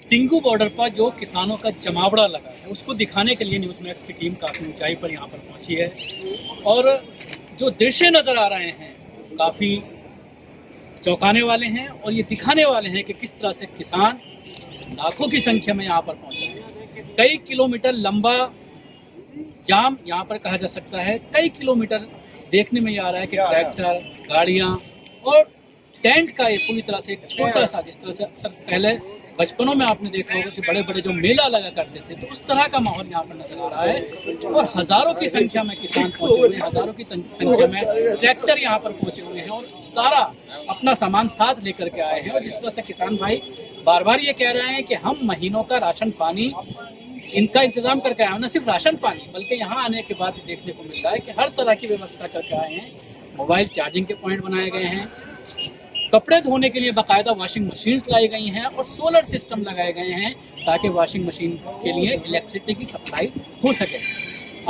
Singhu border पर जो किसानों का जमावड़ा लगा है उसको दिखाने के लिए न्यूज़ मैक्स की टीम काफ़ी ऊंचाई पर यहाँ पर पहुंची है और जो दृश्य नज़र आ रहे हैं काफ़ी चौंकाने वाले हैं और ये दिखाने वाले हैं कि किस तरह से किसान लाखों की संख्या में यहाँ पर पहुंचे हैं। कई किलोमीटर लंबा जाम यहाँ पर कहा जा सकता है। कई किलोमीटर देखने में ये आ रहा है कि ट्रैक्टर, गाड़ियाँ और टेंट का एक पूरी तरह से एक छोटा सा, जिस तरह से अक्सर पहले बचपनों में आपने देखा होगा कि बड़े बड़े जो मेला लगा करते थे, तो उस तरह का माहौल यहाँ पर नजर आ रहा है और हजारों की संख्या में किसान पहुंचे हुए हैं, हजारों की संख्या में ट्रैक्टर यहाँ पर पहुंचे हुए हैं और सारा अपना सामान साथ लेकर के आए हैं। और जिस तरह से किसान भाई बार बार ये कह रहे हैं कि हम महीनों का राशन पानी इनका इंतजाम करके आए हैं, न सिर्फ राशन पानी बल्कि यहाँ आने के बाद देखने को मिल रहा है कि हर तरह की व्यवस्था करके आए हैं। मोबाइल चार्जिंग के पॉइंट बनाए गए हैं, कपड़े धोने के लिए बाकायदा वॉशिंग मशीन्स लाई गई हैं और सोलर सिस्टम लगाए गए हैं ताकि वॉशिंग मशीन के लिए इलेक्ट्रिसिटी की सप्लाई हो सके।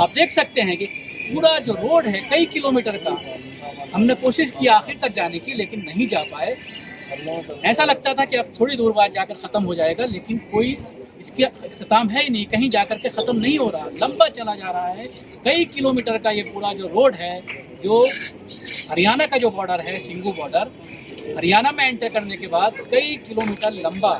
आप देख सकते हैं कि पूरा जो रोड है कई किलोमीटर का, हमने कोशिश की आखिर तक जाने की लेकिन नहीं जा पाए। ऐसा लगता था कि अब थोड़ी दूर बाद जाकर ख़त्म हो जाएगा, लेकिन कोई इसकी इख्तिताम है ही नहीं, कहीं जाकर के ख़त्म नहीं हो रहा, लंबा चला जा रहा है। कई किलोमीटर का ये पूरा जो रोड है, जो हरियाणा का जो बॉर्डर है, सिंगू बॉर्डर, हरियाणा में एंटर करने के बाद कई किलोमीटर लंबा,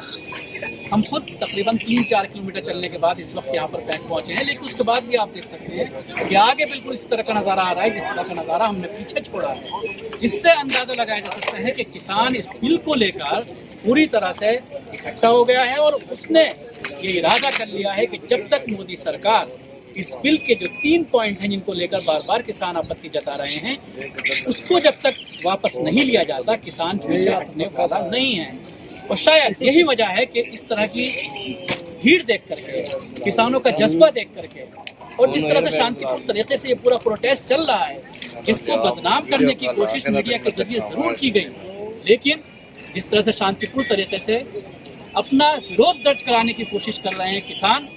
हम खुद तकरीबन 3-4 किलोमीटर चलने के बाद इस वक्त यहाँ पर पहुँचे हैं। लेकिन उसके बाद भी आप देख सकते हैं कि आगे बिल्कुल इस तरह का नज़ारा आ रहा है जिस तरह का नज़ारा हमने पीछे छोड़ा है, जिससे अंदाज़ा लगाया जा सकता है कि किसान इस बिल को लेकर पूरी तरह से इकट्ठा हो गया है और उसने ये इरादा कर लिया है कि जब तक मोदी सरकार इस बिल के जो 3 पॉइंट हैं जिनको लेकर बार बार किसान आपत्ति जता रहे हैं, उसको जब तक वापस नहीं लिया जाता किसान पीछे हटने वाला नहीं है। और शायद यही वजह है कि इस तरह की भीड़ देख करके, किसानों का जज्बा देख करके और जिस तरह से शांतिपूर्ण तरीके से ये पूरा प्रोटेस्ट चल रहा है, जिसको बदनाम करने की कोशिश मीडिया के जरिए जरूर की गई, लेकिन जिस तरह से शांतिपूर्ण तरीके से अपना विरोध दर्ज कराने की कोशिश कर रहे हैं किसान,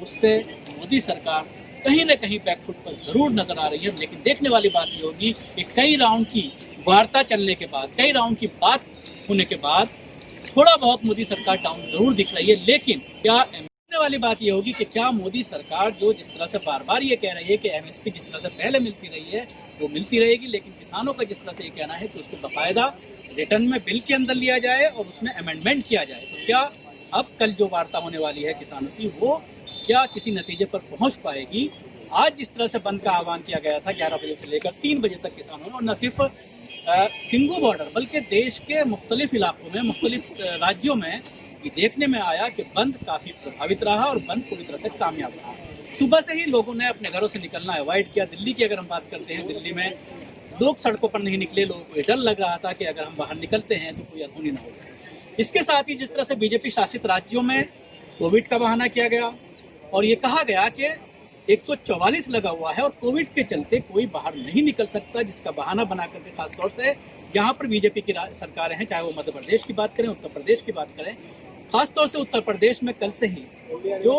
उससे मोदी सरकार कहीं न कहीं बैकफुट पर जरूर नजर आ रही है। लेकिन देखने वाली बात ये होगी कि कई राउंड की वार्ता चलने के बाद, कई राउंड की बात होने के बाद थोड़ा बहुत मोदी सरकार डाउन जरूर दिख रही है। लेकिन क्या देखने वाली बात ये होगी कि क्या मोदी सरकार जो जिस तरह से बार बार ये कह रही है कि एमएसपी जिस तरह से पहले मिलती रही है वो मिलती रहेगी, लेकिन किसानों का जिस तरह से ये कहना है कि उसको बाकायदा रिटर्न में बिल के अंदर लिया जाए और उसमें अमेंडमेंट किया जाए, तो क्या अब कल जो वार्ता होने वाली है किसानों की, वो क्या किसी नतीजे पर पहुंच पाएगी? आज जिस तरह से बंद का आह्वान किया गया था 11 बजे से लेकर 3 बजे तक किसानों ने, और न सिर्फ सिंगू बॉर्डर बल्कि देश के मुख्तलिफ इलाकों में, मुख्तलिफ राज्यों में ये देखने में आया कि बंद काफ़ी प्रभावित रहा और बंद पूरी तरह से कामयाब रहा। सुबह से ही लोगों ने अपने घरों से निकलना अवॉइड किया। दिल्ली की अगर हम बात करते हैं, दिल्ली में लोग सड़कों पर नहीं निकले, लोगों को डर लग रहा था कि अगर हम बाहर निकलते हैं तो कोई अनहोनी ना हो जाए। इसके साथ ही जिस तरह से बीजेपी शासित राज्यों में कोविड का बहाना किया गया और ये कहा गया कि 144 लगा हुआ है और कोविड के चलते कोई बाहर नहीं निकल सकता, जिसका बहाना बना करके खासतौर से जहां पर बीजेपी की सरकारें हैं, चाहे वो मध्य प्रदेश की बात करें, उत्तर प्रदेश की बात करें, खासतौर से उत्तर प्रदेश में कल से ही जो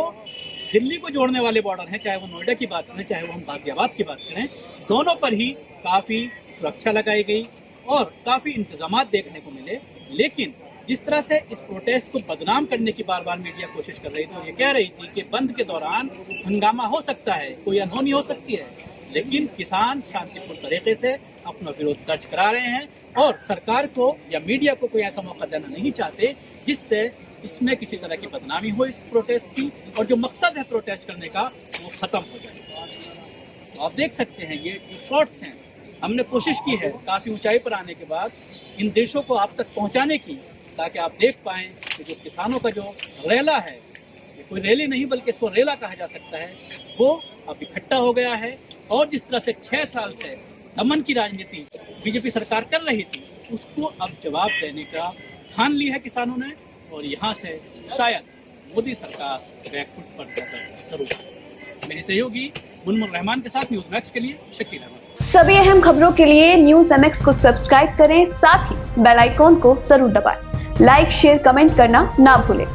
दिल्ली को जोड़ने वाले बॉर्डर हैं, चाहे वो नोएडा की बात करें, चाहे वो हम गाजियाबाद की बात करें, दोनों पर ही काफ़ी सुरक्षा लगाई गई और काफ़ी इंतजाम देखने को मिले। लेकिन जिस तरह से इस प्रोटेस्ट को बदनाम करने की बार बार मीडिया कोशिश कर रही थी और ये कह रही थी कि बंद के दौरान हंगामा हो सकता है, कोई अनहोनी हो सकती है, लेकिन किसान शांतिपूर्ण तरीके से अपना विरोध दर्ज करा रहे हैं और सरकार को या मीडिया को कोई ऐसा मौका देना नहीं चाहते जिससे इसमें किसी तरह की बदनामी हो इस प्रोटेस्ट की और जो मकसद है प्रोटेस्ट करने का वो ख़त्म हो जाए। आप देख सकते हैं ये जो शॉर्ट्स हैं, हमने कोशिश की है काफ़ी ऊंचाई पर आने के बाद इन देशों को आप तक पहुंचाने की, ताकि आप देख पाएँ कि जो किसानों का जो रेला है, ये कोई रैली नहीं बल्कि इसको रेला कहा जा सकता है, वो अब इकट्ठा हो गया है। और जिस तरह से 6 साल से दमन की राजनीति बीजेपी सरकार कर रही थी, उसको अब जवाब देने का ठान ली है किसानों ने और यहाँ से शायद मोदी सरकार बैकफुट पर जरूर। मेरे सहयोगी मुनमुन रहमान के साथ न्यूज़ मैक्स के लिए शकील अहमद। सभी अहम खबरों के लिए न्यूज़ MX को सब्सक्राइब करें, साथ ही बेल आइकॉन को जरूर दबाएं। लाइक, शेयर, कमेंट करना ना भूलें।